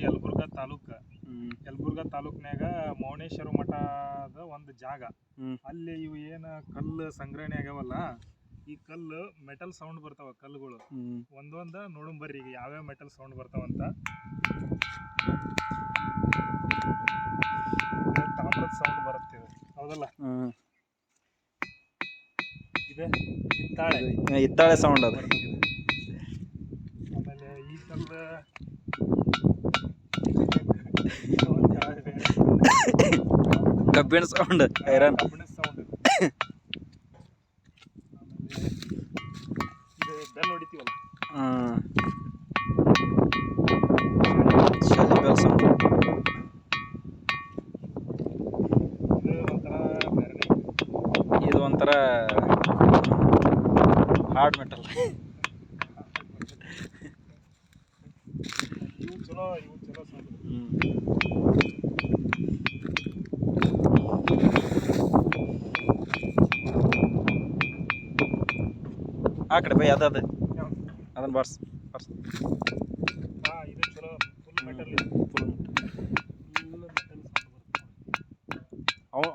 ಯಲಬುರ್ಗಾ ತಾಲೂಕ್ನಾಗ ಮೌನೇಶ್ವರ ಮಠದ ಒಂದು ಜಾಗ. ಅಲ್ಲಿ ಇವು ಏನು ಕಲ್ಲು ಸಂಗ್ರಹಣೆ ಆಗ್ಯಾವಲ್ಲ, ಈ ಕಲ್ಲು ಮೆಟಲ್ ಸೌಂಡ್ ಬರ್ತಾವ. ಕಲ್ಲುಗಳು ಒಂದೊಂದ ನೋಡಂಬರ್ರಿ ಈಗ ಯಾವ್ಯಾವ ಮೆಟಲ್ ಸೌಂಡ್ ಬರ್ತಾವಂತ. ತಾಮ್ರದ ಸೌಂಡ್ ಬರುತ್ತೆ, ಹೌದಲ್ಲ? ಇದೆ ಹಿತ್ತಾಳೆ ಸೌಂಡ್ ಅದು. ಆಮೇಲೆ ಈ ಕಲ್ಲು ಕಬ್ಬಿಣ ಸೌಂಡ್, ಐರನ್ ಕಬ್ಬಿಣ ಸೌಂಡ್. ಆಮೇಲೆ ಇದು ಬೆಲ್ ಹೊಡಿತೀವಲ್ಲ, ಶಾಲಿ ಬೆಲ್ ಸೌಂಡ್. ಇದು ಒಂಥರ ಹಾರ್ಡ್ ಮೆಟಲ್. ಇವು ಚಲೋ ಸೌಂಡ್. ಆ ಕಡೆ ಬೈ ಅದನ್ನ ಬಾರ್ಸ್. ಇದು ಚಲೋ ಫುಲ್ ಮೆಟಲ್.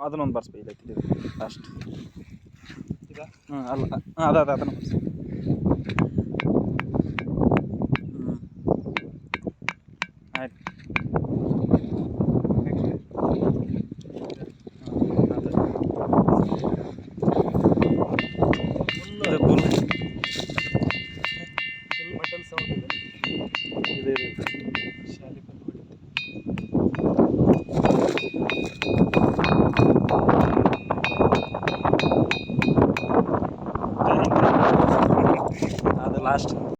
ಅದನ್ನೊಂದು ಬಾರ್ಸ್ ಬೈ. ಇಲ್ಲ ಲಾಸ್ಟ್ ಅಲ್ಲ ಅದನ್ನು ಬಾರ್ಸ್. ಆಯ್ತು. ಫುಲ್ ಮೆಟಲ್ ಸೌಂಡ್ ಇದೆ.